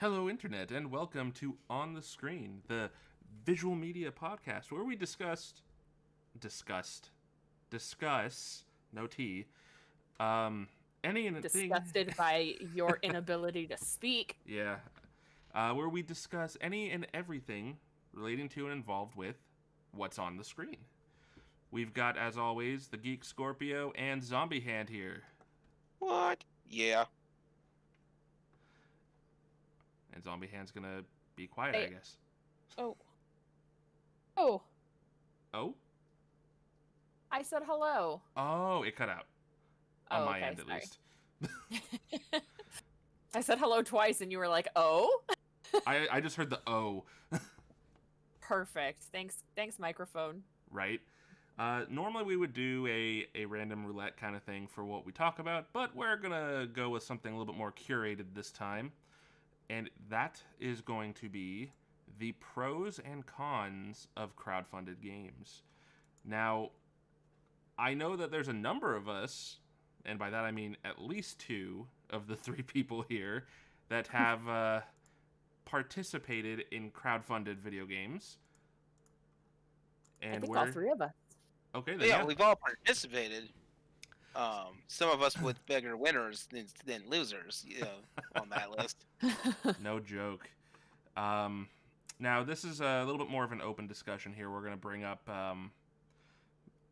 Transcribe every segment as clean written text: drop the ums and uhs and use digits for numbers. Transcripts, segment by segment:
Hello, Internet, and welcome to On the Screen, the visual media podcast where we discuss, no T, any and thing, Disgusted by your inability to speak. yeah, where we discuss any and everything relating to and involved with what's on the screen. We've got, as always, the Geek Scorpio and Zombie Hand here. What? Yeah. And Zombie Hand's gonna be quiet, Hey. I guess. Oh, Oh? I said hello. Oh, it cut out. On my okay, end, at sorry. least. I said hello twice, and you were like, "Oh." I just heard the O. Perfect. Thanks, microphone. Right? Normally we would do a random roulette kind of thing for what we talk about, but we're gonna go with something a little bit more curated this time. And that is going to be the pros and cons of crowdfunded games. Now, I know that there's a number of us, and by that I mean at least two of the three people here, that have participated in crowdfunded video games. And I think all three of us. Okay, then Yeah, we've all participated. Some of us with bigger winners than losers, on that list. No joke. Now, this is a little bit more of an open discussion here. We're going to bring up,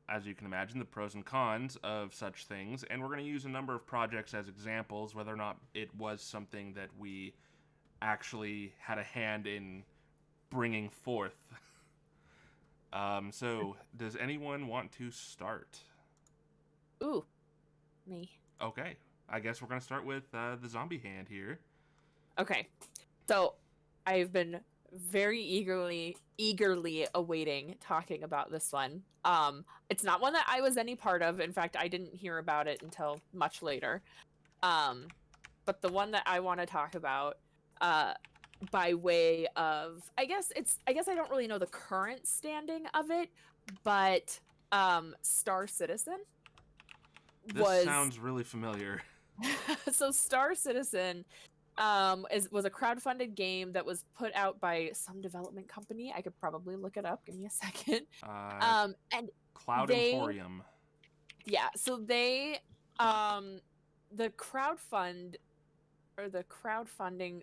as you can imagine, the pros and cons of such things, and we're going to use a number of projects as examples, whether or not it was something that we actually had a hand in bringing forth. So, does anyone want to start? Ooh, me. Okay, I guess we're going to start with the Zombie Hand here. Okay, so I've been very eagerly awaiting talking about this one. It's not one that I was any part of. In fact, I didn't hear about it until much later. But the one that I want to talk about, by way of, I guess I don't really know the current standing of it, but Star Citizen This sounds really familiar. So Star Citizen was a crowdfunded game that was put out by some development company. I could probably look it up. Give me a second. And Cloud Emporium. Yeah, so they the crowdfunding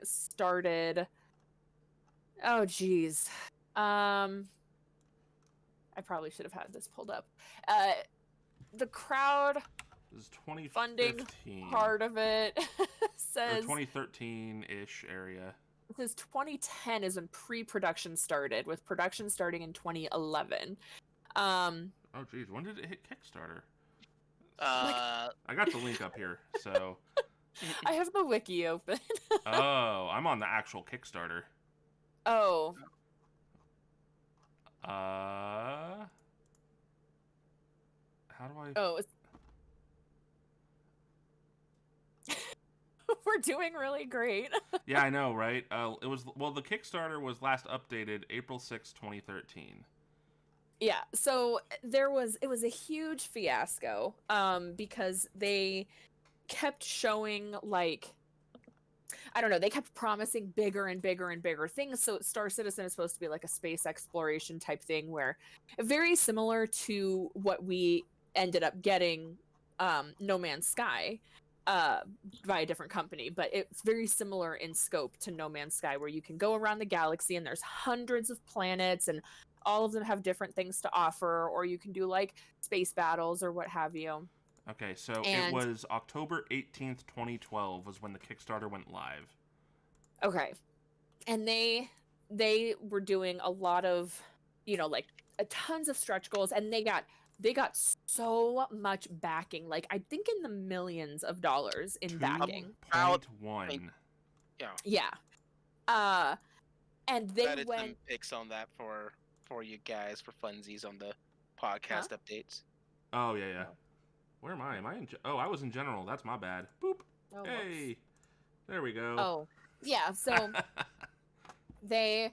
started. Oh geez. I probably should have had this pulled up. The crowd This is 2015. funding part of it says 2013-ish area. It says 2010 is when pre-production started, with production starting in 2011. Oh geez, when did it hit Kickstarter? Uh, I got the link up here, so. I have the wiki open. Oh, I'm on the actual Kickstarter. Oh. How do I? Oh. We're doing really great. Yeah, I know, right? The Kickstarter was last updated April 6, 2013. Yeah, so it was a huge fiasco, because they kept showing, like, I don't know, they kept promising bigger and bigger and bigger things. So Star Citizen is supposed to be like a space exploration type thing, where very similar to what we ended up getting, No Man's Sky, by a different company, but it's very similar in scope to No Man's Sky, where you can go around the galaxy and there's hundreds of planets and all of them have different things to offer, or you can do like space battles or what have you. Okay, so it was October 18th, 2012 was when the Kickstarter went live. Okay. And they were doing a lot of, like tons of stretch goals, and they got so much backing, like I think in the millions of dollars in backing. 2.1. Yeah. And they went some pics on that for you guys for funsies on the podcast updates. Oh yeah. Where am I? Am I in? I was in general. That's my bad. Boop. Oh, hey, whoops. There we go. Oh, yeah. So there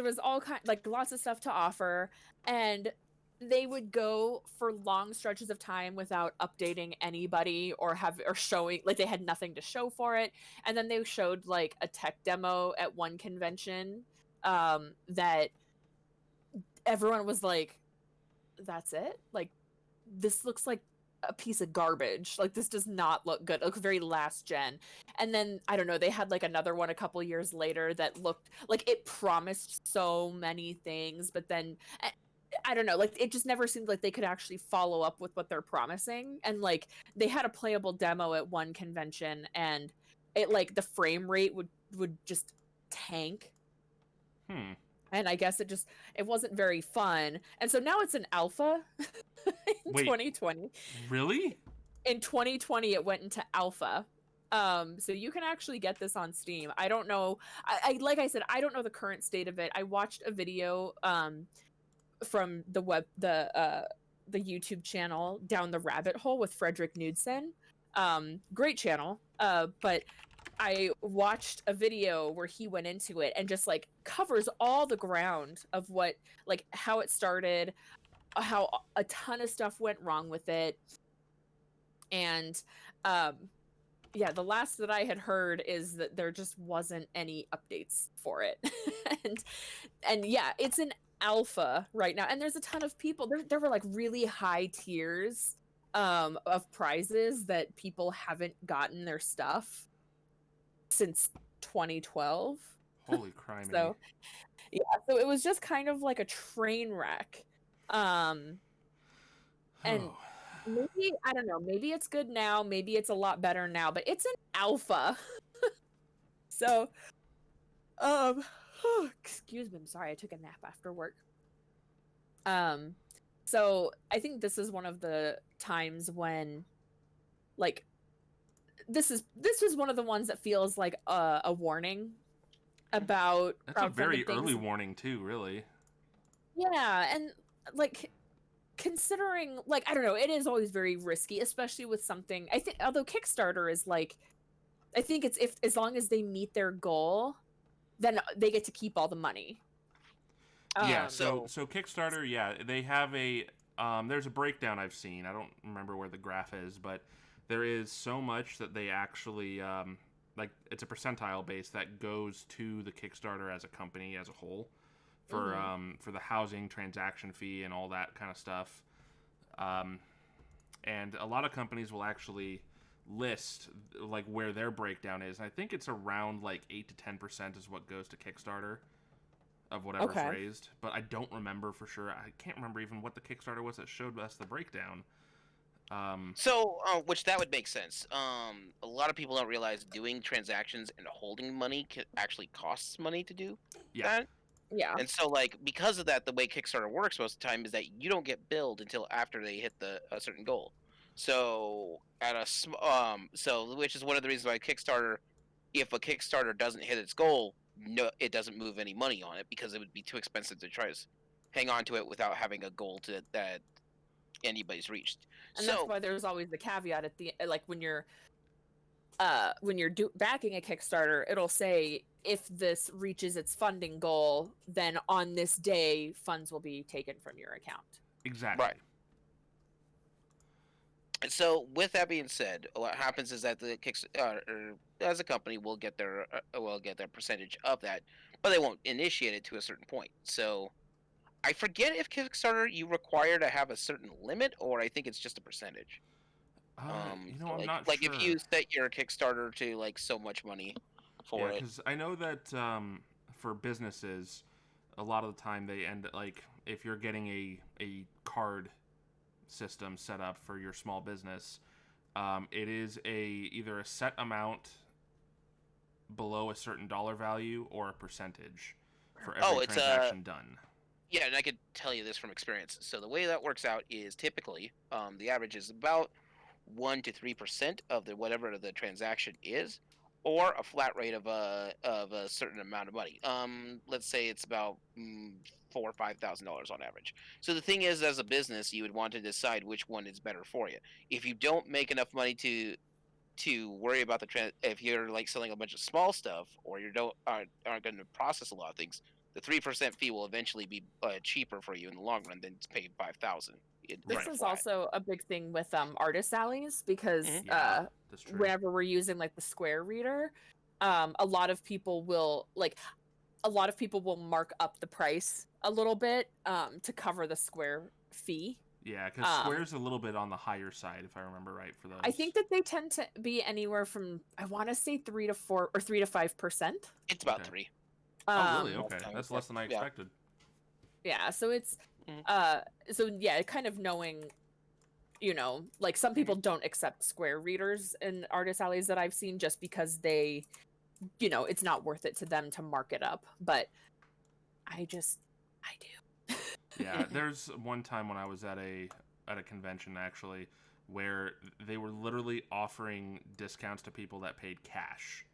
was all lots of stuff to offer, and they would go for long stretches of time without updating anybody or showing, like, they had nothing to show for it. And then they showed like a tech demo at one convention that everyone was like, that's it? Like, this looks like a piece of garbage. Like, this does not look good. It looks very last gen. And then I don't know, they had like another one a couple years later that looked like it promised so many things, but then I don't know, like, it just never seemed like they could actually follow up with what they're promising. And like, they had a playable demo at one convention, and it, like, the frame rate would just tank. Hmm. And I guess it wasn't very fun. And so now it's an alpha in Wait. 2020. Really? In 2020 it went into alpha. So you can actually get this on Steam. I don't know. I like I said, I don't know the current state of it. I watched a video from the YouTube channel Down the Rabbit Hole with Frederick Knudsen. Great channel. But I watched a video where he went into it and just like covers all the ground of what, like, how it started, how a ton of stuff went wrong with it. And yeah, the last that I had heard is that there just wasn't any updates for it. and yeah, it's an alpha right now, and there's a ton of people. There were like really high tiers of prizes that people haven't gotten their stuff since 2012. Holy criminy. So yeah, so it was just kind of like a train wreck. And maybe, I don't know, maybe it's good now, maybe it's a lot better now, but it's an alpha. So excuse me, I'm sorry, I took a nap after work. So I think this is one of the times when, like, this was one of the ones that feels like a warning about That's a very crowdfunded things. early warning too, really. Yeah, and like, considering, like, I don't know, it is always very risky, especially with something, I think, although Kickstarter is like, I think it's, if as long as they meet their goal, then they get to keep all the money. Yeah, so Kickstarter, yeah, they have there's a breakdown I've seen. I don't remember where the graph is, but there is so much that they actually, like, it's a percentile base that goes to the Kickstarter as a company as a whole for the housing transaction fee and all that kind of stuff. And a lot of companies will actually list like where their breakdown is. And I think it's around like 8 to 10% is what goes to Kickstarter of whatever's raised. But I don't remember for sure. I can't remember even what the Kickstarter was that showed us the breakdown. Which that would make sense. A lot of people don't realize doing transactions and holding money actually costs money to do that. Yeah. And so, like, because of that, the way Kickstarter works most of the time is that you don't get billed until after they hit a certain goal. So which is one of the reasons why Kickstarter, if a Kickstarter doesn't hit its goal, no, it doesn't move any money on it because it would be too expensive to try to hang on to it without having a goal that anybody's reached. And that's why there's always the caveat at the, like, when you're backing a Kickstarter, it'll say, if this reaches its funding goal, then on this day funds will be taken from your account. Exactly. Right. So with that being said, what happens is that the Kickstarter, as a company, will get their percentage of that, but they won't initiate it to a certain point. So I forget if Kickstarter you require to have a certain limit, or I think it's just a percentage. I'm not sure. Like, if you set your Kickstarter to like so much money for it. Because I know that for businesses, a lot of the time they end, like, if you're getting a card system set up for your small business, it is either a set amount below a certain dollar value or a percentage for every transaction done. Yeah, and I could tell you this from experience. So the way that works out is typically the average is about 1 to 3% of whatever the transaction is, or a flat rate of a certain amount of money. Let's say it's about $4,000 or $5,000 on average. So the thing is, as a business, you would want to decide which one is better for you. If you don't make enough money to worry about if you're like selling a bunch of small stuff, or you aren't going to process a lot of things, the 3% fee will eventually be cheaper for you in the long run than to pay 5,000. This is also a big thing with artist alleys because Yeah, that's true. whenever we're using like the Square Reader, a lot of people will mark up the price a little bit to cover the Square fee. Yeah, because Square's a little bit on the higher side, if I remember right, for those. I think that they tend to be anywhere from, I want to say 3 to 4 or 3 to 5%. It's about 3. Oh, really? Okay, that's less than I expected. Yeah, so it's kind of knowing, like some people don't accept Square Readers in artist alleys that I've seen just because they, it's not worth it to them to mark it up. But I do. Yeah, there's one time when I was at a convention actually where they were literally offering discounts to people that paid cash.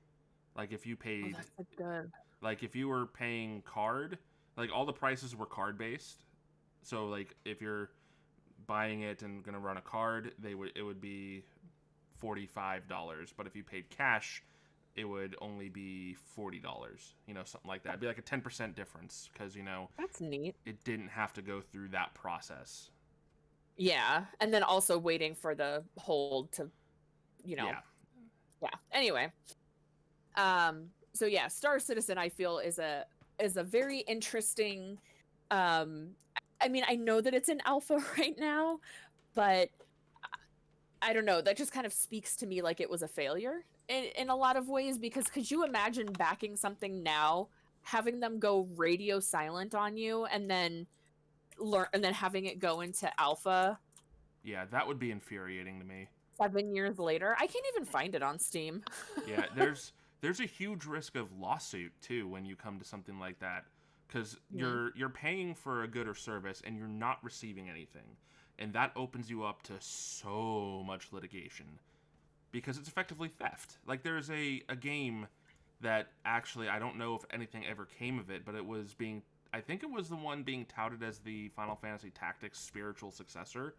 Like if you paid, that's good. Like if you were paying card, like all the prices were card based. So like if you're buying it and gonna run a card, it would be $45. But if you paid cash, it would only be $40, something like that. It'd be like a 10% difference because, that's neat. It didn't have to go through that process. Yeah, and then also waiting for the hold to, Yeah. Anyway, so yeah, Star Citizen I feel is a very interesting. I mean, I know that it's in alpha right now, but I don't know. That just kind of speaks to me like it was a failure in a lot of ways, because could you imagine backing something now, having them go radio silent on you, and then having it go into alpha? Yeah, that would be infuriating to me. 7 years later, I can't even find it on Steam. Yeah, there's a huge risk of lawsuit too when you come to something like that, because you're paying for a good or service and you're not receiving anything, and that opens you up to so much litigation. Because it's effectively theft. Like, there's a game that actually, I don't know if anything ever came of it, but I think it was the one being touted as the Final Fantasy Tactics spiritual successor,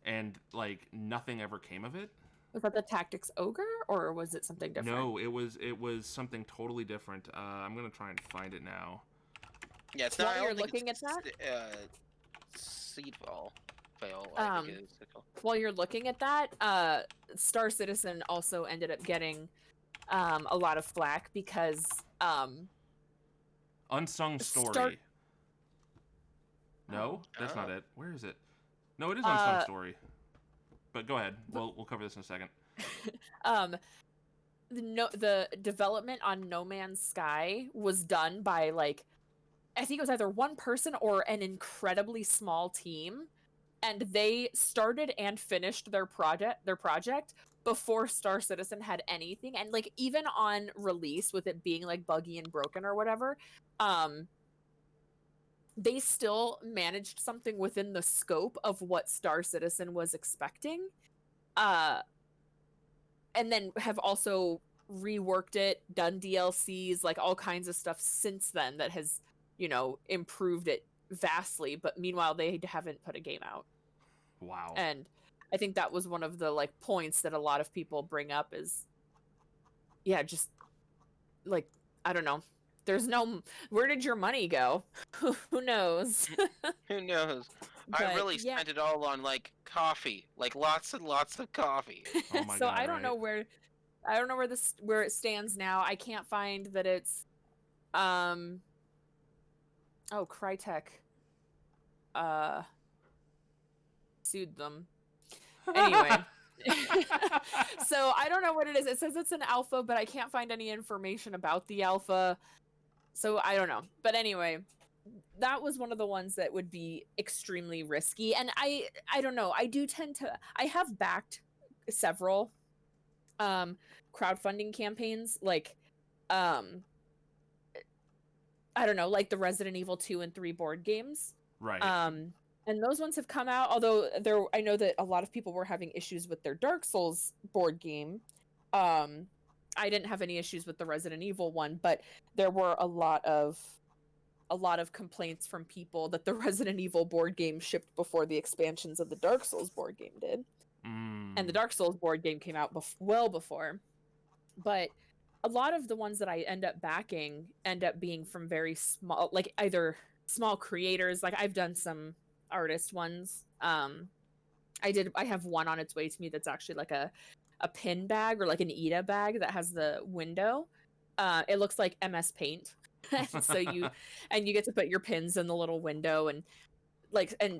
and, like, nothing ever came of it. Was that the Tactics Ogre, or was it something different? No, it was something totally different. I'm going to try and find it now. Yeah, it's not. While you're looking at that? Seedfall. While you're looking at that, Star Citizen also ended up getting a lot of flack because Unsung Story. No, that's not it. Where is it? No, it is Unsung Story. But go ahead. We'll cover this in a second. The development on No Man's Sky was done by, like, I think it was either one person or an incredibly small team. And they started and finished their project before Star Citizen had anything. And, like, even on release, with it being, like, buggy and broken or whatever, they still managed something within the scope of what Star Citizen was expecting. And then have also reworked it, done DLCs, like, all kinds of stuff since then that has, improved it vastly. But meanwhile, they haven't put a game out. Wow. And I think that was one of the, like, points that a lot of people bring up is, yeah, just, like, I don't know. There's no, where did your money go? Who knows? Who knows? But, I really spent it all on, like, coffee, like lots and lots of coffee. Oh my so God, I don't know where it stands now. I can't find that it's, Crytek, sued them. Anyway. So I don't know what it is. It says it's an alpha, but I can't find any information about the alpha. So I don't know. But anyway, that was one of the ones that would be extremely risky. And I don't know. I have backed several crowdfunding campaigns, like I don't know, like the Resident Evil 2 and 3 board games. Right. And those ones have come out, although I know that a lot of people were having issues with their Dark Souls board game. I didn't have any issues with the Resident Evil one, but there were a lot of complaints from people that the Resident Evil board game shipped before the expansions of the Dark Souls board game did. And the Dark Souls board game came out well before. But a lot of the ones that I end up backing end up being from very small, like either small creators. Like I've done some artist ones. I have one on its way to me that's actually like a pin bag or like an Ida bag that has the window. It looks like MS Paint. So you get to put your pins in the little window, and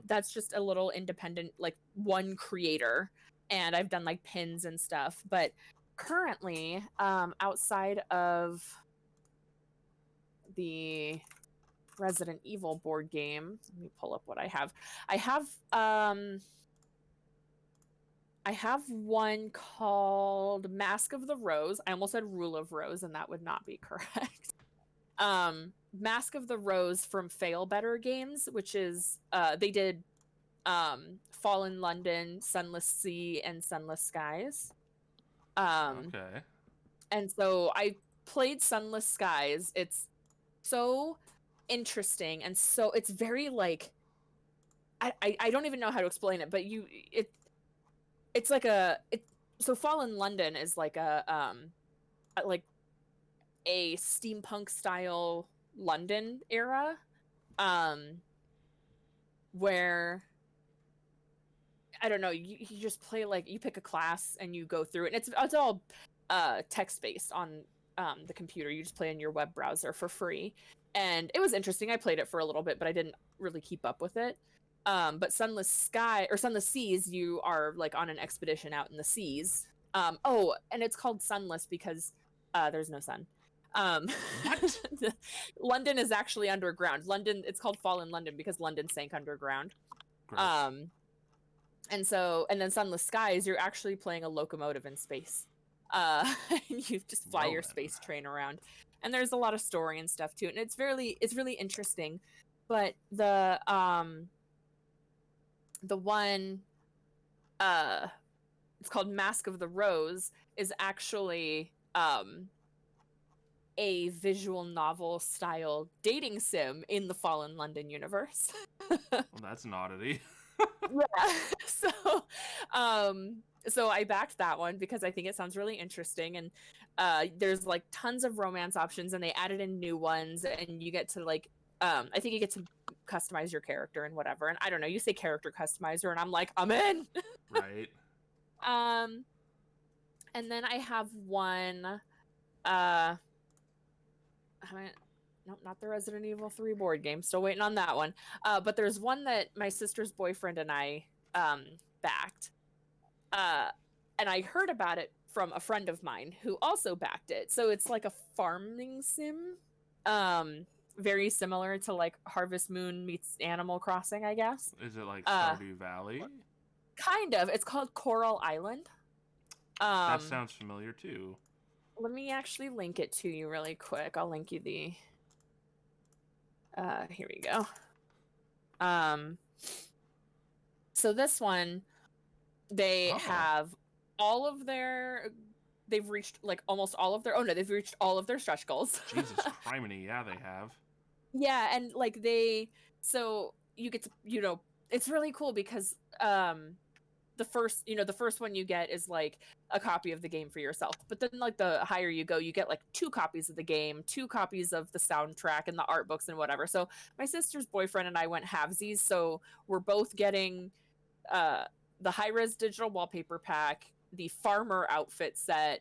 that's just a little independent, like one creator. And I've done like pins and stuff, but currently, outside of the Resident Evil board game, let me pull up what I have. I have one called Mask of the Rose. I almost said Rule of Rose, and that would not be correct. Mask of the Rose from Fail Better Games, which is they did Fallen London, Sunless Sea, and Sunless Skies. Okay. And so I played Sunless Skies. It's so interesting, and so it's very like I don't even know how to explain it, but it's like so Fallen London is like like a steampunk style London era, where I don't know, you just play, like you pick a class and you go through it, and it's all text based on the computer. You just play in your web browser for free, and it was interesting. I played it for a little bit, but I didn't really keep up with it. But Sunless Sky or Sunless Seas, you are like on an expedition out in the seas. Oh, and it's called Sunless because there's no sun. What? London is actually underground. It's called Fallen London because London sank underground. Gross. And then Sunless Skies, you're actually playing a locomotive in space. And you just fly your space train around. And there's a lot of story and stuff too. And it's really interesting. But the one it's called Mask of the Rose is actually a visual novel style dating sim in the Fallen London universe. Well, that's an oddity. Yeah. So I backed that one because I think it sounds really interesting, and there's like tons of romance options, and they added in new ones, and you get to like I think you get to customize your character and whatever. And I don't know, you say character customizer and I'm like, I'm in. Right. And then I have one nope, not the Resident Evil 3 board game. Still waiting on that one. But there's one that my sister's boyfriend and I backed. And I heard about it from a friend of mine who also backed it. So it's like a farming sim. Very similar to like Harvest Moon meets Animal Crossing, I guess. Is it like Stardew Valley? Kind of. It's called Coral Island. That sounds familiar too. Let me actually link it to you really quick. I'll link you the here we go. So this one, they have all of their, they've reached like almost all of their, oh no, they've reached all of their stretch goals. Jesus criminy, yeah, they have. Yeah, and like so you get to, it's really cool because the first one you get is like a copy of the game for yourself, but then like the higher you go, you get like 2 copies of the game, 2 copies of the soundtrack and the art books and whatever. So my sister's boyfriend and I went halvesies, so we're both getting the high-res digital wallpaper pack, the farmer outfit set,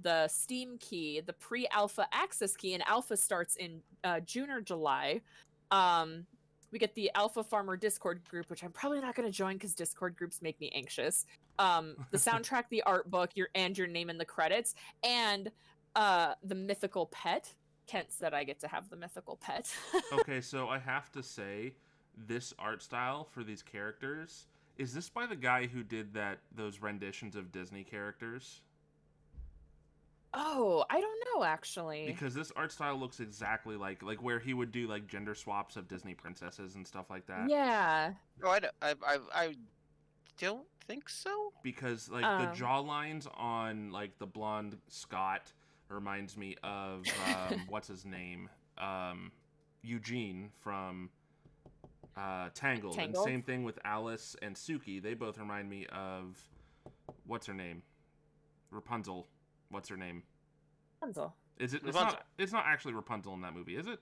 the Steam key, the pre-alpha access key, and alpha starts in June or July. We get the Alpha Farmer Discord group, which I'm probably not going to join because Discord groups make me anxious. The soundtrack, the art book, your name in the credits, and the mythical pet. Kent said I get to have the mythical pet. Okay, so I have to say, this art style for these characters, is this by the guy who did those renditions of Disney characters? Oh, I don't know actually. Because this art style looks exactly like where he would do like gender swaps of Disney princesses and stuff like that. Yeah. Oh, I don't think so. Because like the jaw lines on like the blonde Scott reminds me of what's his name, Eugene from Tangled. And same thing with Alice and Suki. They both remind me of what's her name, Rapunzel. What's her name? Rapunzel. Is it? Rapunzel. It's not actually Rapunzel in that movie, is it?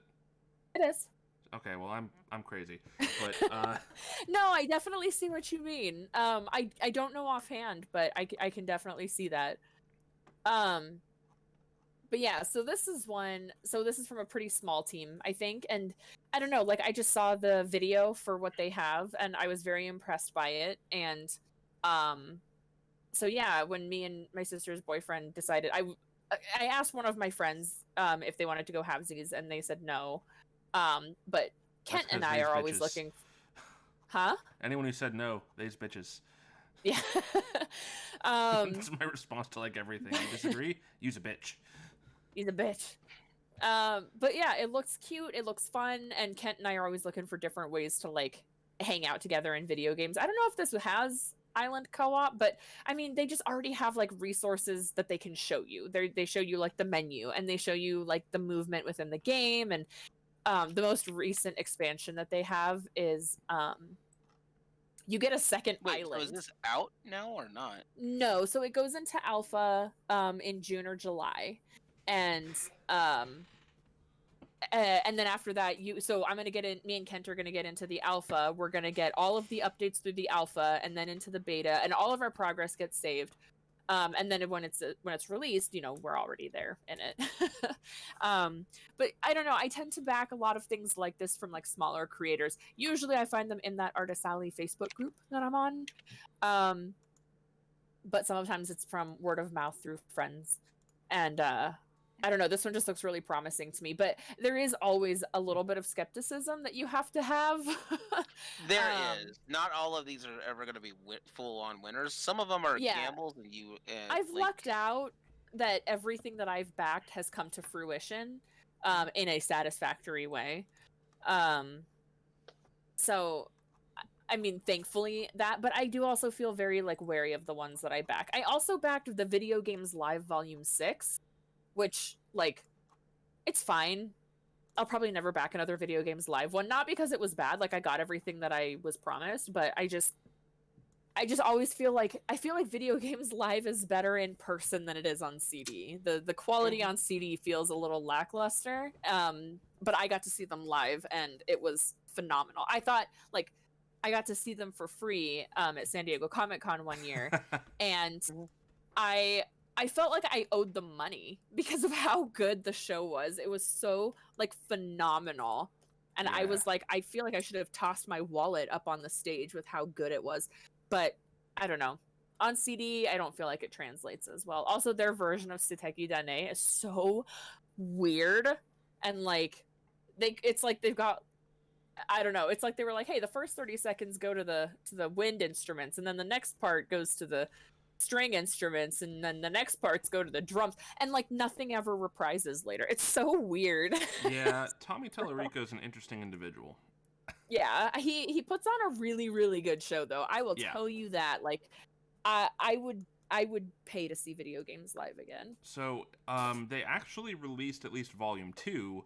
It is. Okay, well I'm crazy, but No, I definitely see what you mean. I don't know offhand, but I can definitely see that. Um, but yeah, so this is one. So this is from a pretty small team, I think, and I don't know. Like I just saw the video for what they have, and I was very impressed by it. And um, so yeah, when me and my sister's boyfriend decided, I asked one of my friends if they wanted to go halvesies, and they said no. But that's Kent and 'cause I they's are always bitches. looking. Huh? Anyone who said no, they's bitches. Yeah. um, That's my response to like everything. You disagree? Use a bitch. he's a bitch. But yeah, it looks cute. It looks fun, and Kent and I are always looking for different ways to like hang out together in video games. I don't know if this has island co-op, but I mean, they just already have like resources that they can show you. They show you like the menu, and they show you like the movement within the game, and the most recent expansion that they have is you get a second Wait, so is island. this out now or not? No, so it goes into alpha in June or July, and and then after that, so I'm gonna get in. Me and Kent are gonna get into the alpha. We're gonna get all of the updates through the alpha, and then into the beta, and all of our progress gets saved. And then when it's released, you know, we're already there in it. But I don't know. I tend to back a lot of things like this from like smaller creators. Usually, I find them in that Artist Alley Facebook group that I'm on. But sometimes it's from word of mouth through friends, and I don't know, this one just looks really promising to me, but there is always a little bit of skepticism that you have to have. There is. Not all of these are ever going to be full-on winners. Some of them are Yeah. gambles, and I've like, lucked out that everything that I've backed has come to fruition in a satisfactory way. So I mean, thankfully that, but I do also feel very like wary of the ones that I back. I also backed the Video Games Live Volume 6, which like it's fine. I'll probably never back another Video Games Live one, not because it was bad, like I got everything that I was promised, but I just always feel like Video Games Live is better in person than it is on CD. The quality on CD feels a little lackluster. But I got to see them live and it was phenomenal. I thought like I got to see them for free at San Diego Comic-Con one year, and I felt like I owed them money because of how good the show was. It was so like phenomenal. And I was like, I feel like I should have tossed my wallet up on the stage with how good it was. But I don't know. On CD, I don't feel like it translates as well. Also, their version of Suteki Dane is so weird, and like it's like they've got, I don't know. It's like they were like, hey, the first 30 seconds go to the wind instruments, and then the next part goes to the string instruments, and then the next parts go to the drums, and like nothing ever reprises later. It's so weird. Yeah, Tommy Tallarico is an interesting individual. Yeah, he puts on a really, really good show, though. I will tell you that. Like, I would pay to see Video Games Live again. So, they actually released at least Volume 2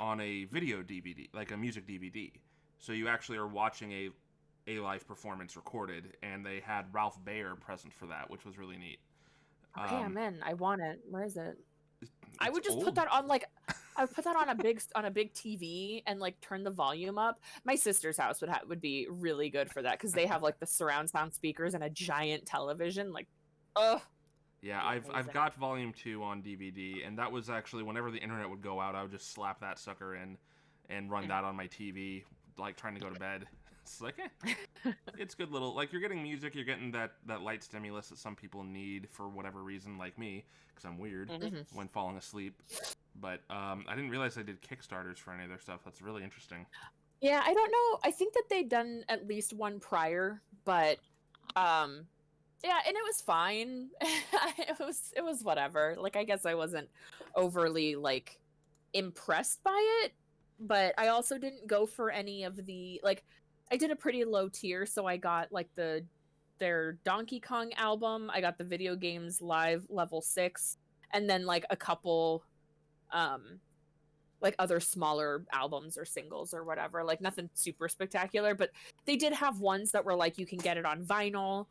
on a video DVD, like a music DVD. So you actually are watching a live performance recorded, and they had Ralph Baer present for that, which was really neat. Okay, I'm in. I want it. Where is it? I would just old. put that on like I would put that on a big TV and like turn the volume up. My sister's house would be really good for that because they have like the surround sound speakers and a giant television. Like, ugh. Yeah, I've got Volume 2 on DVD, and that was actually whenever the internet would go out, I would just slap that sucker in and run that on my TV, like trying to go to bed. It's like, it's good little, like you're getting music, you're getting that light stimulus that some people need for whatever reason, like me, because I'm weird when falling asleep. But I didn't realize they did Kickstarters for any of their stuff. That's really interesting. Yeah, I don't know. I think that they'd done at least one prior, but yeah, and it was fine. it was whatever. Like I guess I wasn't overly like impressed by it, but I also didn't go for any of the like I did a pretty low tier, so I got like their Donkey Kong album, I got the Video Games Live level 6, and then like a couple like other smaller albums or singles or whatever, like nothing super spectacular, but they did have ones that were like you can get it on vinyl.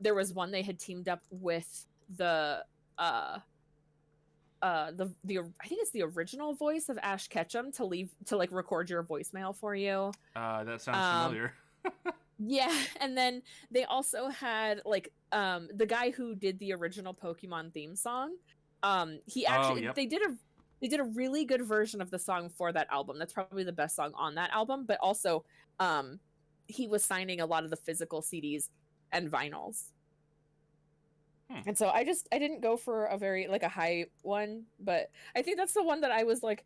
There was one they had teamed up with the I think it's the original voice of Ash Ketchum to like record your voicemail for you. That sounds Um, familiar. yeah, and then they also had like the guy who did the original Pokemon theme song. He Oh, actually yep. they did a really good version of the song for that album. That's probably the best song on that album, but also he was signing a lot of the physical CDs and vinyls. And so I didn't go for a very like a high one, but I think that's the one that I was like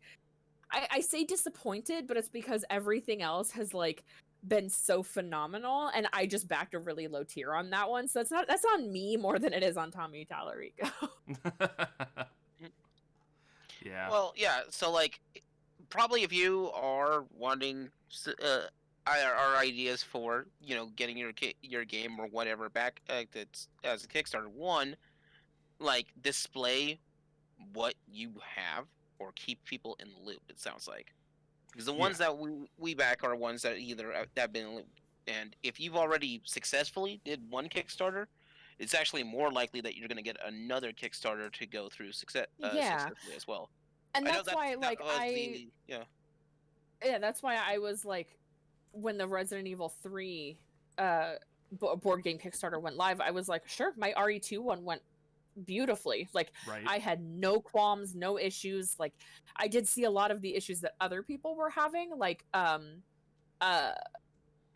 I say disappointed, but it's because everything else has like been so phenomenal, and I just backed a really low tier on that one. So that's on me more than it is on Tommy Tallarico. Yeah. Well, yeah. So like, probably if you are wanting our ideas for getting your game or whatever back that's as a Kickstarter, one, like, display what you have or keep people in the loop. It sounds like, because the Yeah. ones that we back are ones that either have been in the loop. And if you've already successfully did one Kickstarter, it's actually more likely that you're going to get another Kickstarter to go through Yeah. successfully as well. And I know that's why that like was the yeah, that's why I was like when the Resident Evil 3 board game Kickstarter went live, I was like, sure, my RE2 one went beautifully. Like Right. I had no qualms, no issues. Like I did see a lot of the issues that other people were having, like uh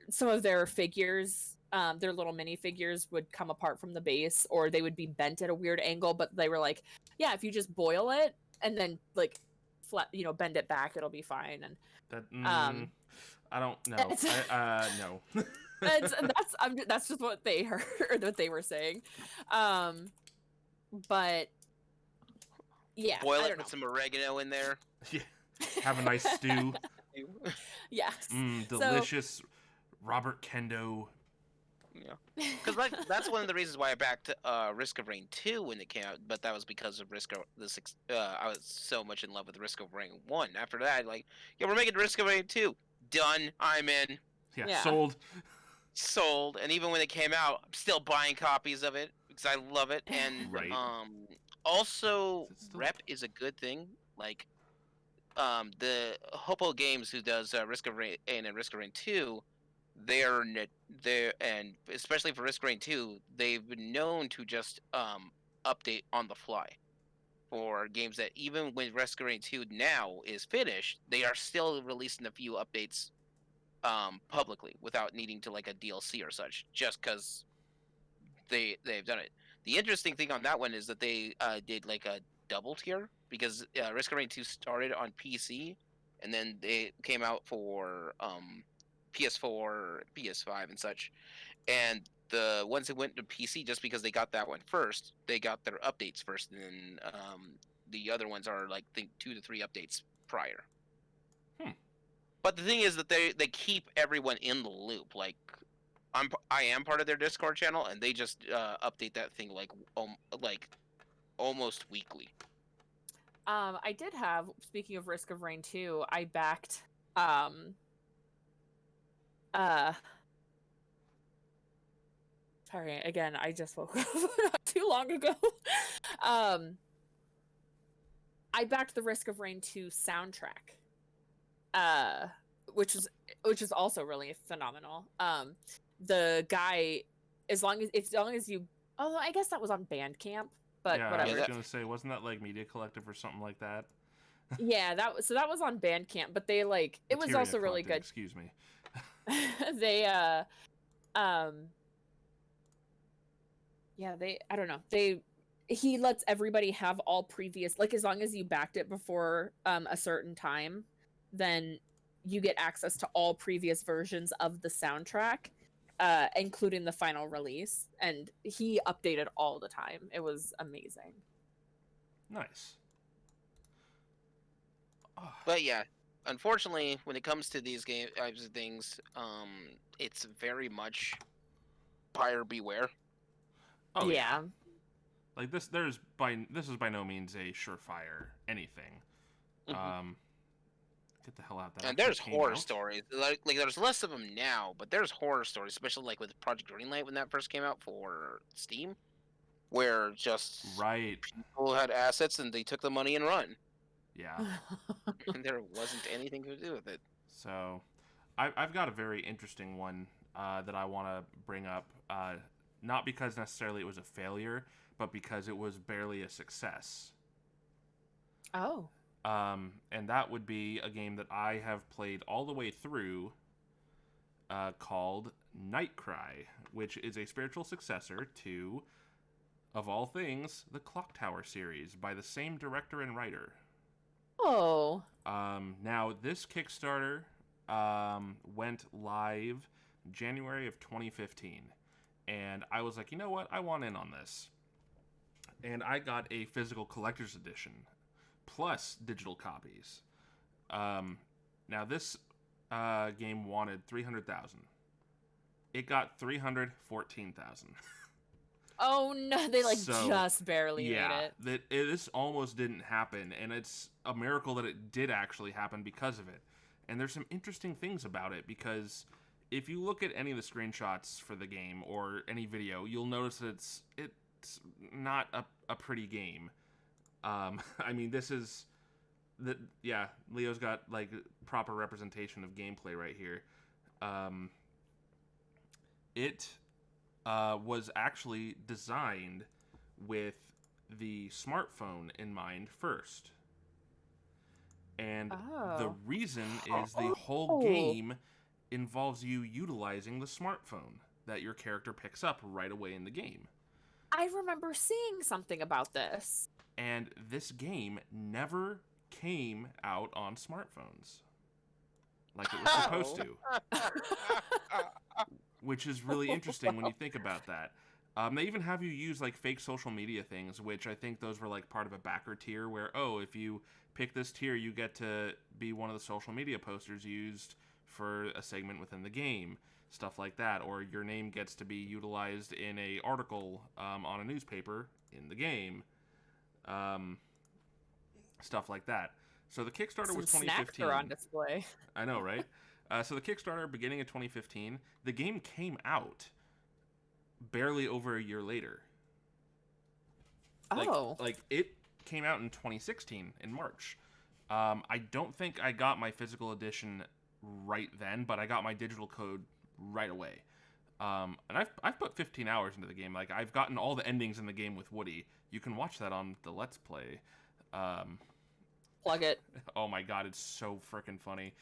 some of their figures, their little mini figures would come apart from the base, or they would be bent at a weird angle, but they were like, yeah, if you just boil it and then like flat, bend it back, it'll be fine. And That um I don't know. it's, No. that's just what they heard or what they were saying. But yeah, boil I it don't know. with some oregano in there. Yeah. Have a nice stew. Yes. Delicious Robert Kendo. Yeah, because that's one of the reasons why I backed Risk of Rain 2 when it came out, but that was because of I was so much in love with Risk of Rain 1. After that, like, yeah, we're making Risk of Rain 2. Done. I'm in. Yeah. Sold. Sold. And even when it came out, I'm still buying copies of it because I love it. And Right. also, rep is a good thing. Like, the Hopo Games, who does Risk of Rain and Risk of Rain 2, they're and especially for Risk of Rain 2, they've been known to just update on the fly for games that even when Risk of Rain 2 now is finished, they are still releasing a few updates publicly without needing to like a DLC or such, just because they've done it. The interesting thing on that one is that they did like a double tier, because Risk of Rain 2 started on PC, and then they came out for PS4, PS5, and such. And the ones that went to PC, just because they got that one first, they got their updates first, and then the other ones are like, think 2 to 3 updates prior. But the thing is that they keep everyone in the loop. Like, I am part of their Discord channel, and they just update that thing like almost weekly. I did have, speaking of Risk of Rain 2, I backed sorry, again, I just woke up not too long ago. I backed the Risk of Rain 2 soundtrack. Which is also really phenomenal. The guy, as long as you, although I guess that was on Bandcamp, but yeah, whatever. I was gonna say, wasn't that like Media Collective or something like that? Yeah, that was on Bandcamp, but they like it was also really good. Excuse me. They yeah, I don't know. He lets everybody have all previous, like, as long as you backed it before a certain time, then you get access to all previous versions of the soundtrack, including the final release. And he updated all the time. It was amazing. Nice. But yeah, unfortunately, when it comes to these types of things, it's very much buyer beware. Oh yeah. Like this is by no means a surefire anything. Get the hell out there. And there's horror stories. Like there's less of them now, but there's horror stories, especially like with Project Greenlight when that first came out for Steam. where just Right. people had assets and they took the money and run, Yeah. and there wasn't anything to do with it. So, I've got a very interesting one that I want to bring up. Not because necessarily it was a failure, but because it was barely a success. Oh. And that would be a game that I have played all the way through, called Nightcry, which is a spiritual successor to, of all things, the Clock Tower series by the same director and writer. Oh. Now, this Kickstarter went live January of 2015, and I was like, you know what? I want in on this. And I got a physical collector's edition, plus digital copies. Now, this game wanted 300,000. It got 314,000. Oh no, they just barely made it. This almost didn't happen, and it's a miracle that it did actually happen because of it. And there's some interesting things about it, because if you look at any of the screenshots for the game or any video, you'll notice that it's not a pretty game. I mean, this is Leo's got like proper representation of gameplay right here. It was actually designed with the smartphone in mind first. And the reason is the whole game involves you utilizing the smartphone that your character picks up right away in the game. I remember seeing something about this. And this game never came out on smartphones like it was supposed to. Which is really interesting when you think about that. They even have you use like fake social media things, which I think those were like part of a backer tier where, if you pick this tier, you get to be one of the social media posters used for a segment within the game. Stuff like that. Or your name gets to be utilized in a article on a newspaper in the game. Stuff like that. So the Kickstarter was 2015. Snacks are on display. I know, right? So the Kickstarter, beginning of 2015, the game came out barely over a year later. Like it came out in 2016 in March. I don't think I got my physical edition right then, but I got my digital code right away. And I've put 15 hours into the game. Like, I've gotten all the endings in the game with Woody. You can watch that on the Let's Play. Plug it. Oh my god, it's so freaking funny.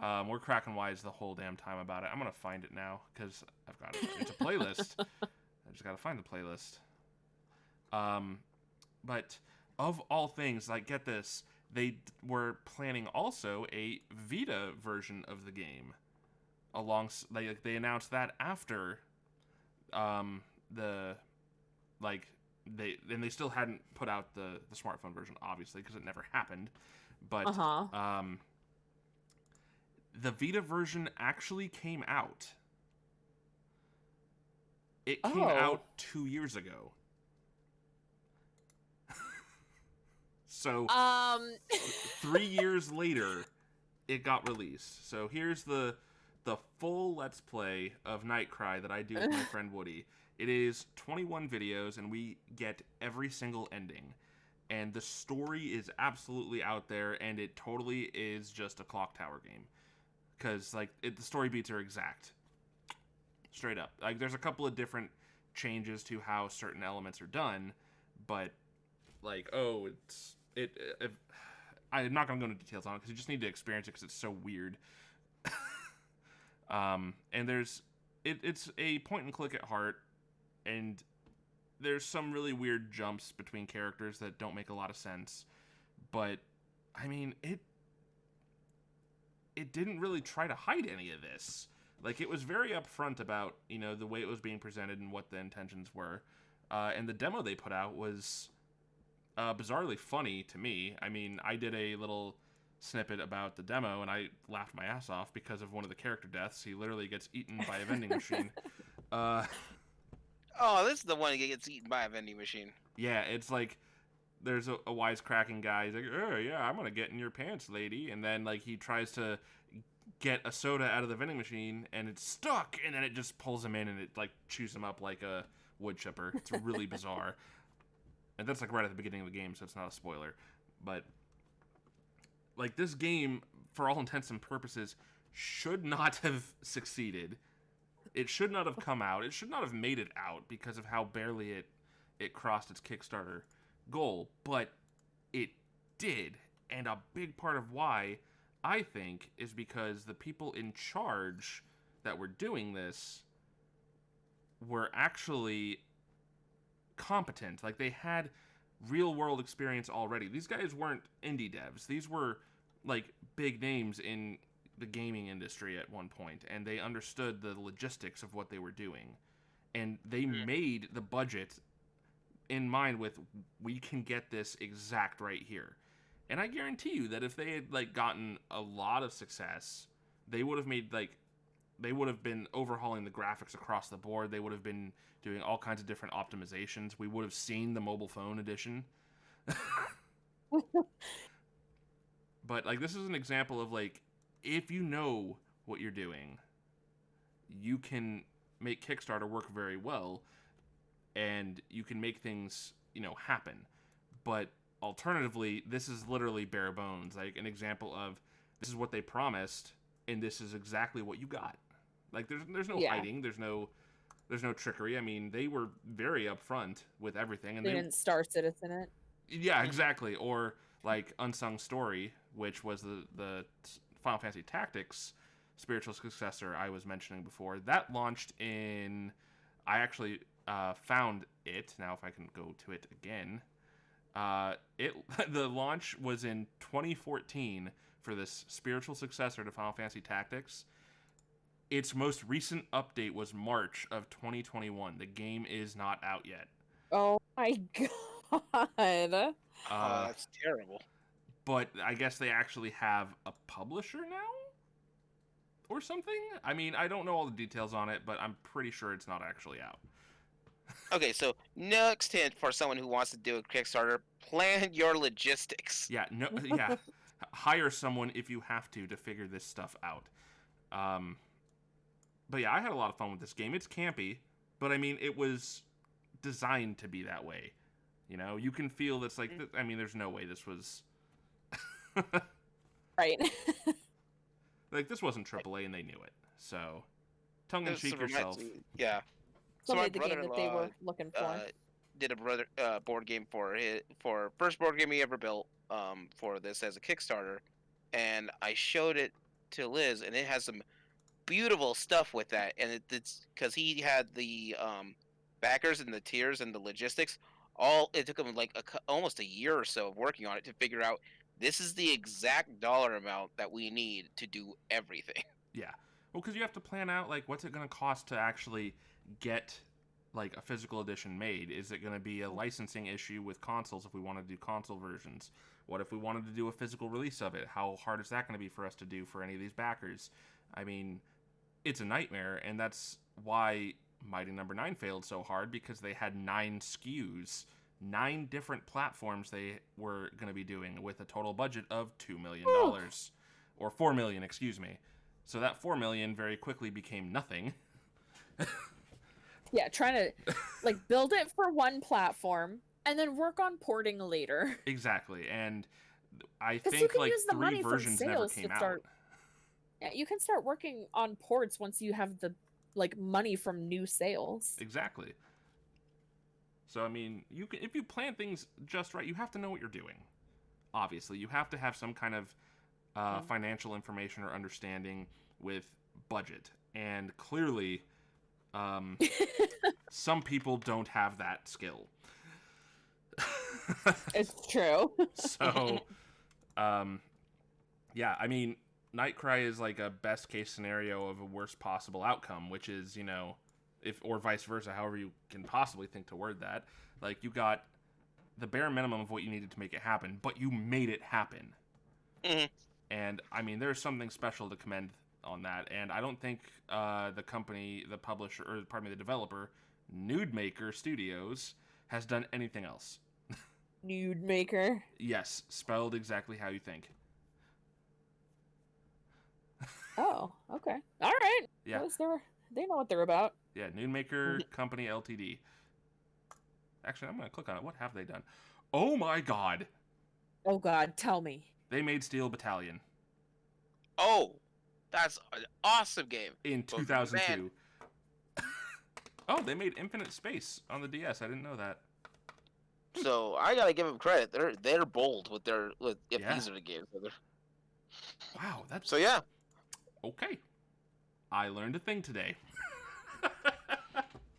We're cracking wise the whole damn time about it. I'm gonna find it now because I've got it. It's a playlist. I just gotta find the playlist. But of all things, like, get this, they were planning also a Vita version of the game. They announced that after they still hadn't put out the smartphone version, obviously, because it never happened. But the Vita version actually came out. It came out 2 years ago. So 3 years later, it got released. So here's the full Let's Play of Nightcry that I do with my friend Woody. It is 21 videos, and we get every single ending. And the story is absolutely out there, and it totally is just a Clock Tower game. Because, like, the story beats are exact. Straight up. Like, there's a couple of different changes to how certain elements are done, but, like, I'm not going to go into details on it, because you just need to experience it, because it's so weird. And it's a point and click at heart, and there's some really weird jumps between characters that don't make a lot of sense, but I mean, it didn't really try to hide any of this. Like, it was very upfront about, the way it was being presented and what the intentions were, and the demo they put out was bizarrely funny to me. I mean, I did a little snippet about the demo, and I laughed my ass off because of one of the character deaths. He literally gets eaten by a vending machine. Oh, this is the one that gets eaten by a vending machine. Yeah, it's like there's a wisecracking guy. He's like, "Oh yeah, I'm gonna get in your pants, lady," and then like he tries to get a soda out of the vending machine, and it's stuck, and then it just pulls him in, and it like chews him up like a wood chipper. It's really bizarre. and that's like right at the beginning of the game, so it's not a spoiler. But like this game, for all intents and purposes, should not have succeeded. It should not have come out. It should not have made it out because of how barely it crossed its Kickstarter goal, but it did. And a big part of why, I think, is because the people in charge that were doing this were actually competent. Like, they had real world experience already. These guys weren't indie devs. These were like big names in the gaming industry at one point, and they understood the logistics of what they were doing. And they made the budget in mind with, we can get this exact right here. And I guarantee you that if they had like gotten a lot of success, they would have made like, they would have been overhauling the graphics across the board. They would have been doing all kinds of different optimizations. We would have seen the mobile phone edition. But like, this is an example of like, if you know what you're doing, you can make Kickstarter work very well, and you can make things, you know, happen. But alternatively, this is literally bare bones. Like an example of, this is what they promised, and this is exactly what you got. Like there's no hiding, there's no trickery. I mean, they were very upfront with everything, and they didn't Star Citizen it. Yeah, exactly. Or like Unsung Story, which was the Final Fantasy Tactics spiritual successor I was mentioning before. That launched in, I actually found it. Now if I can go to it again. The launch was in 2014 for this spiritual successor to Final Fantasy Tactics. Its most recent update was March of 2021. The game is not out yet. Oh my god. That's terrible. But I guess they actually have a publisher now? Or something? I mean, I don't know all the details on it, but I'm pretty sure it's not actually out. Okay, so next hint for someone who wants to do a Kickstarter: plan your logistics. Yeah, yeah. Hire someone if you have to figure this stuff out. But yeah, I had a lot of fun with this game. It's campy, but I mean, it was designed to be that way. You know, you can feel that's like, I mean, there's no way this was... Right. Like, this wasn't AAA and they knew it. So, tongue-in-cheek yourself. Yeah. So my the game that they were looking for. Did a board game for first board game he ever built for this as a Kickstarter, and I showed it to Liz, and it has some beautiful stuff with that, and it's because he had the backers and the tiers and the logistics. It took him like almost a year or so of working on it to figure out, this is the exact dollar amount that we need to do everything. Yeah. Well, because you have to plan out, like, what's it going to cost to actually get, like, a physical edition made? Is it going to be a licensing issue with consoles if we want to do console versions? What if we wanted to do a physical release of it? How hard is that going to be for us to do for any of these backers? I mean, it's a nightmare, and that's why Mighty Number 9 failed so hard, because they had 9 SKUs. 9 different platforms they were going to be doing with a total budget of $2 million. Or $4 million, excuse me. So that $4 million very quickly became nothing. Yeah, trying to like build it for one platform and then work on porting later. Exactly. And I think like 3 versions never came out. Yeah, you can start working on ports once you have the like money from new sales. Exactly. So I mean, you can, if you plan things just right, you have to know what you're doing. Obviously, you have to have some kind of financial information or understanding with budget, and clearly, some people don't have that skill. It's true. So, yeah, I mean, Nightcry is like a best case scenario of a worst possible outcome, which is, you know, or vice versa, however you can possibly think to word that. Like, you got the bare minimum of what you needed to make it happen, but you made it happen. Mm-hmm. And, I mean, there's something special to commend on that. And I don't think the company, the publisher, or pardon me, the developer, Nude Maker Studios, has done anything else. Nude Maker? Yes, spelled exactly how you think. Oh, okay. All right. Yeah. They know what they're about. Yeah, Nude Maker Company Ltd. Actually, I'm going to click on it. What have they done? Oh my god. Oh God, tell me. They made Steel Battalion Oh, that's an awesome game. in But man, 2002. Oh, they made Infinite Space on the DS. I didn't know that. so I gotta give them credit. They're bold with if Yeah. these are the games. Wow, that's So yeah, okay. I learned a thing today.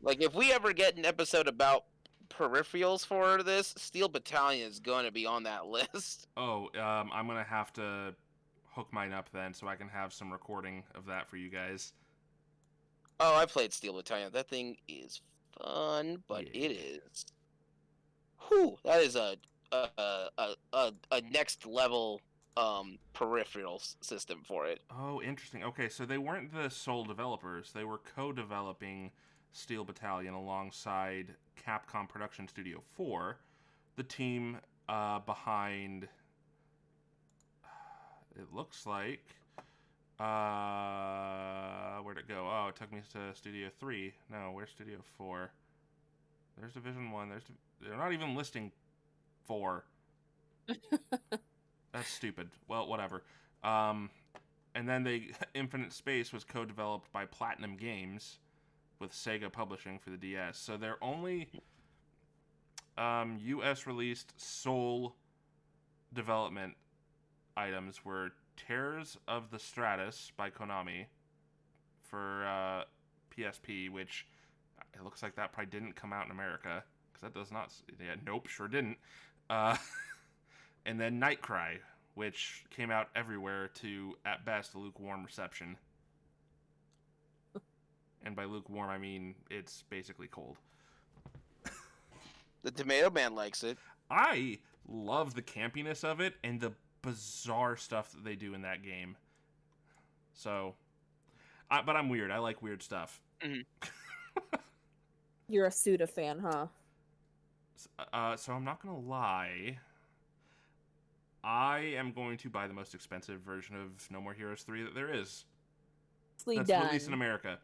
like if we ever get an episode about peripherals for this, Steel Battalion is going to be on that list. Oh, I'm gonna have to hook mine up then, so I can have some recording of that for you guys. Oh, I played Steel Battalion. That thing is fun, but Yeah. it is. Whew, that is a next level peripheral system for it. Oh, interesting. Okay, so they weren't the sole developers. They were co-developing Steel Battalion alongside Capcom Production Studio 4, the team behind. It looks like. Where'd it go? Oh, it took me to Studio 3. No, where's Studio 4? There's Division 1. They're not even listing 4. That's stupid. Well, whatever. And then Infinite Space was co-developed by Platinum Games with Sega Publishing for the DS. So their only US released sole development items were Terrors of the Stratus by Konami for PSP, which it looks like that probably didn't come out in America because that does not. Yeah, nope, sure didn't. And then Nightcry, which came out everywhere to, at best, a lukewarm reception. And by lukewarm, I mean it's basically cold. The Tomato Man likes it. I love the campiness of it and the bizarre stuff that they do in that game. So, but I'm weird. I like weird stuff. Mm-hmm. You're a Suda fan, huh? So I'm not gonna lie. I am going to buy the most expensive version of No More Heroes 3 that there is. That's done. released in America.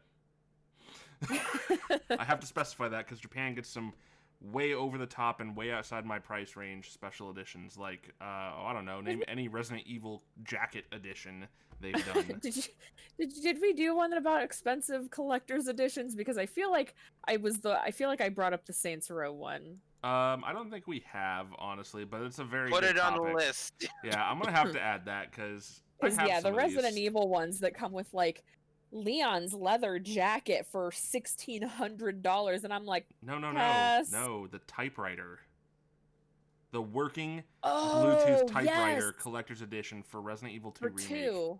I have to specify that because Japan gets some way over the top and way outside my price range special editions. Like, I don't know, name any Resident Evil Jacket edition they've done. Did we do one about expensive collector's editions? Because I feel like I brought up the Saints Row one. I don't think we have, honestly, but it's a very Put good it on topic. the list. Yeah, I'm gonna have to add that because The Resident Evil ones that come with like Leon's leather jacket for $1,600, and I'm like, no, pass. the typewriter, the working Oh, Bluetooth typewriter yes. collector's edition for Resident Evil 2 For remake. 2.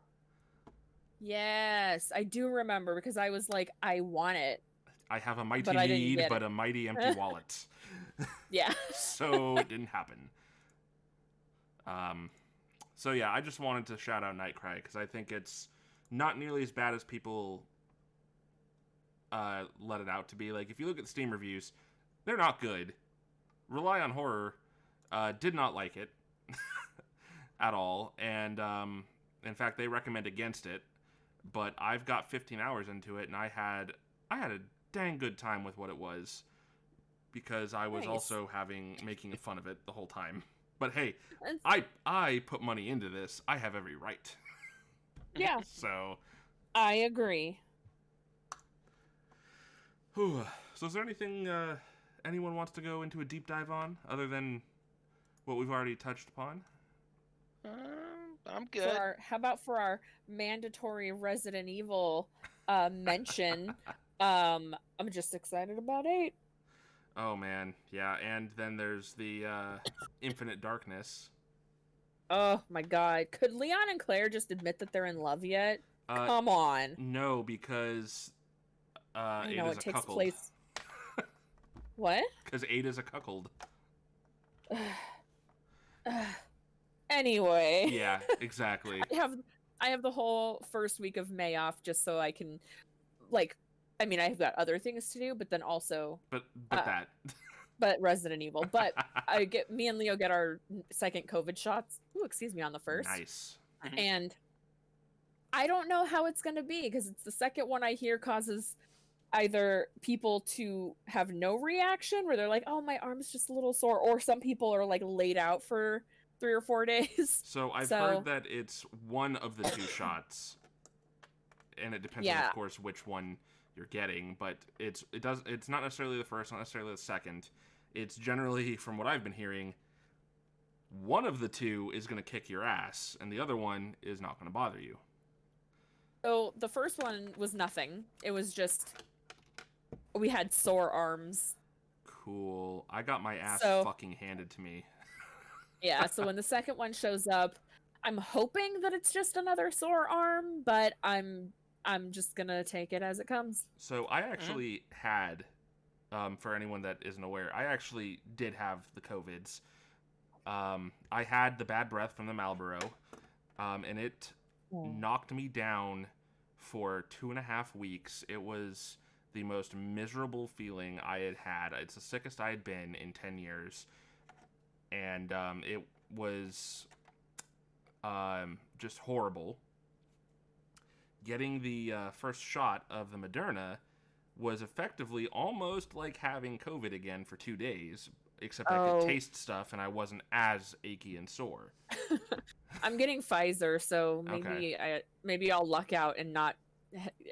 Yes, I do remember because I was like, I want it. I have a mighty But I didn't need, get but it. a mighty empty wallet. Yeah. So it didn't happen. So yeah, I just wanted to shout out Nightcry because I think it's not nearly as bad as people let it out to be. Like, if you look at the Steam reviews, they're not good. Rely on Horror did not like it at all, and in fact, they recommend against it. But I've got 15 hours into it, and I had a dang good time with what it was because I was Nice. also making fun of it the whole time. But hey, That's- I put money into this. I have every right. Yeah, So, I agree. so is there anything anyone wants to go into a deep dive on other than what we've already touched upon? I'm good. How about for our mandatory Resident Evil mention? I'm just excited about 8. Oh man, yeah, and then there's the Infinite Darkness. Oh my God! Could Leon and Claire just admit that they're in love yet? Uh, Come on. No, because I know Ada's it a takes cuckold. place. What? Because Ada's a cuckold. Anyway. Yeah, exactly. I have the whole first week of May off just so I can, like, I mean, I've got other things to do, but then also, But that. but Resident Evil. But me and Leo get our second COVID shots. Ooh, excuse me, on the first. Nice. And I don't know how it's going to be because it's the second one I hear causes either people to have no reaction, where they're like, "Oh, my arm's just a little sore," or some people are like laid out for 3 or 4 days. So I've heard So that it's one of the two shots, and it depends on, of yeah, course, which one you're getting. But it's not necessarily the first, not necessarily the second. It's generally, from what I've been hearing, one of the two is going to kick your ass, and the other one is not going to bother you. so the first one was nothing. It was just we had sore arms. Cool. I got my ass So fucking handed to me. yeah, so when the second one shows up, I'm hoping that it's just another sore arm, but I'm just gonna take it as it comes. So I actually had, for anyone that isn't aware, I actually did have the COVIDs. I had the bad breath from the Marlboro, and it knocked me down for 2.5 weeks. It was the most miserable feeling I had had. It's the sickest I had been in 10 years. And it was just horrible. Getting the first shot of the Moderna was effectively almost like having COVID again for 2 days, except I could taste stuff and I wasn't as achy and sore. I'm getting Pfizer, so maybe I'll luck out and not.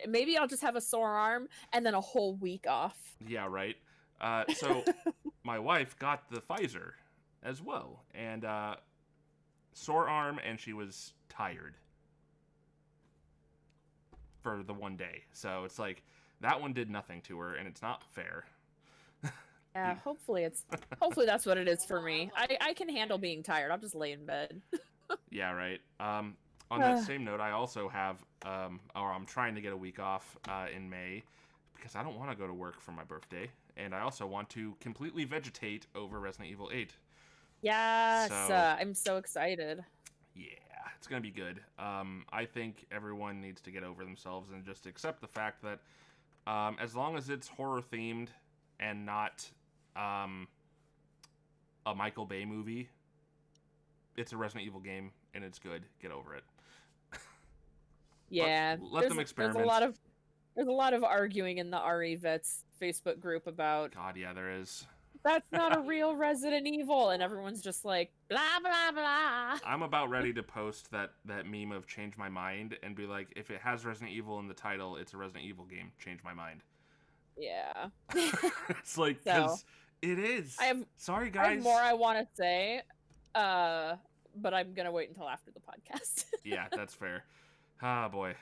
Maybe I'll just have a sore arm and then a whole week off. Yeah, right. So my wife got the Pfizer as well, and sore arm, and she was tired for the one day. So it's like that one did nothing to her, and it's not fair. Yeah, hopefully that's what it is for me. I can handle being tired. I'll just lay in bed. Yeah, right. On that same note, I also have, or I'm trying to get a week off in May because I don't want to go to work for my birthday, and I also want to completely vegetate over Resident Evil 8. Yes, So, I'm so excited. Yeah, it's gonna be good. I think everyone needs to get over themselves and just accept the fact that as long as it's horror themed and not a Michael Bay movie, it's a Resident Evil game and it's good. Get over it. Yeah, let them experiment. There's a lot of arguing in the RE Vets Facebook group about. God, yeah, there is. That's not a real Resident Evil, and everyone's just like blah blah blah. I'm about ready to post that meme of change my mind and be like, if it has Resident Evil in the title, it's a Resident Evil game. Change my mind. Yeah. It's like, because it is. Sorry, guys. I have more I want to say, but I'm gonna wait until after the podcast. Yeah, that's fair. Ah, boy.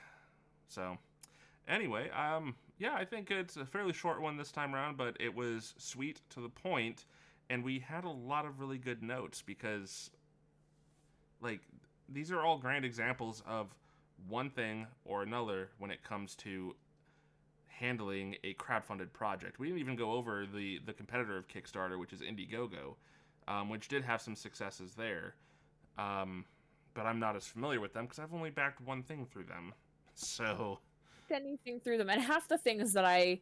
So, anyway, yeah, I think it's a fairly short one this time around, but it was sweet to the point, and we had a lot of really good notes because, like, these are all grand examples of one thing or another when it comes to handling a crowdfunded project. We didn't even go over the competitor of Kickstarter, which is Indiegogo, which did have some successes there. But I'm not as familiar with them because I've only backed one thing through them. So anything through them, and half the things that I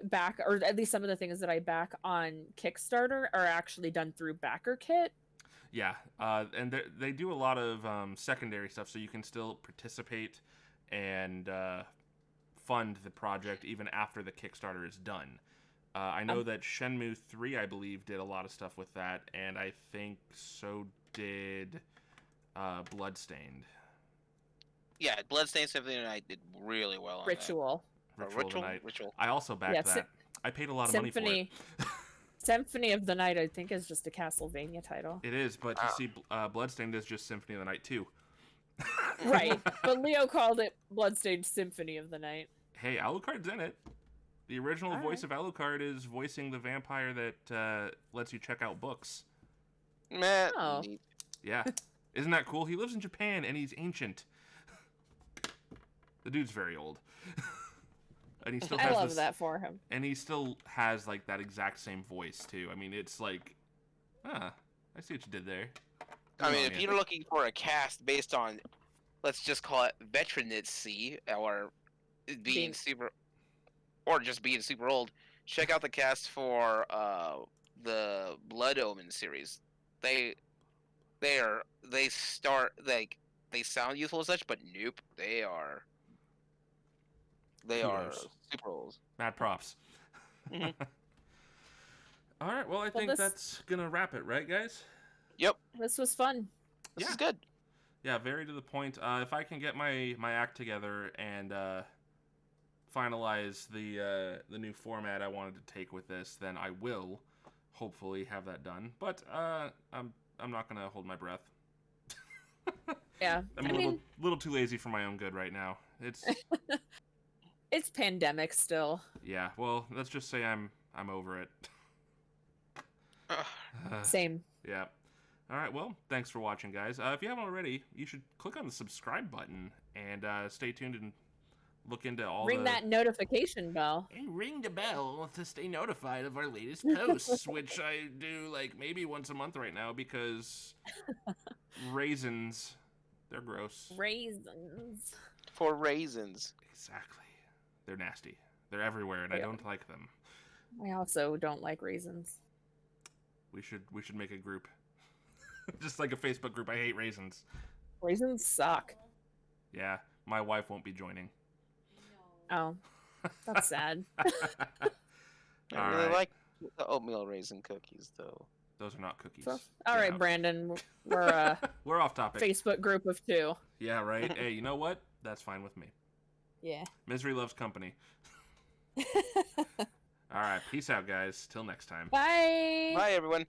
back, or at least some of the things that I back on Kickstarter, are actually done through BackerKit. Yeah, and they do a lot of secondary stuff, so you can still participate and fund the project even after the Kickstarter is done. I know that Shenmue 3, I believe, did a lot of stuff with that, and I think so did Bloodstained. Yeah, Bloodstained Symphony of the Night did really well on Ritual. Ritual. I also backed that. I paid a lot of money for it. Symphony of the Night, I think, is just a Castlevania title. It is, but you see, Bloodstained is just Symphony of the Night too. Right, but Leo called it Bloodstained Symphony of the Night. Hey, Alucard's in it. The original voice of Alucard is voicing the vampire that lets you check out books. Meh. Oh. Yeah. Isn't that cool? He lives in Japan, and he's ancient. The dude's very old. And he still has I love that for him. And he still has, like, that exact same voice, too. I mean, it's like, I see what you did there. I mean, if you're looking for a cast based on, let's just call it veterancy, or being super, or just being super old, check out the cast for the Blood Omen series. They sound youthful as such, but nope, they are. They are Kudos. super rolls. Mad props. Mhm. All right, well, I Well, think that's gonna wrap it, right, guys? Yep, This was fun. this Yeah. is good. Yeah, very to the point. If I can get my act together and finalize the new format I wanted to take with this, then I will hopefully have that done. But I'm not gonna hold my breath. Yeah. I'm a little too lazy for my own good right now. It's pandemic still. Yeah. Well, let's just say I'm over it. Same. Yeah. All right. Well, thanks for watching, guys. If you haven't already, you should click on the subscribe button and stay tuned and look into all Ring that notification bell. And ring the bell to stay notified of our latest posts, which I do like maybe once a month right now because raisins, they're gross. Raisins. For raisins. Exactly. They're nasty. They're everywhere, and I don't like them. I also don't like raisins. We should make a group, just like a Facebook group. I hate raisins. Raisins suck. Yeah, my wife won't be joining. Oh, that's sad. I All really right. like the oatmeal raisin cookies, though. Those are not cookies. All Get right, out. Brandon. We're a We're off topic. Facebook group of 2. Yeah, right. Hey, you know what? That's fine with me. Yeah. Misery loves company. All right, peace out, guys. Till next time. Bye. Bye, everyone.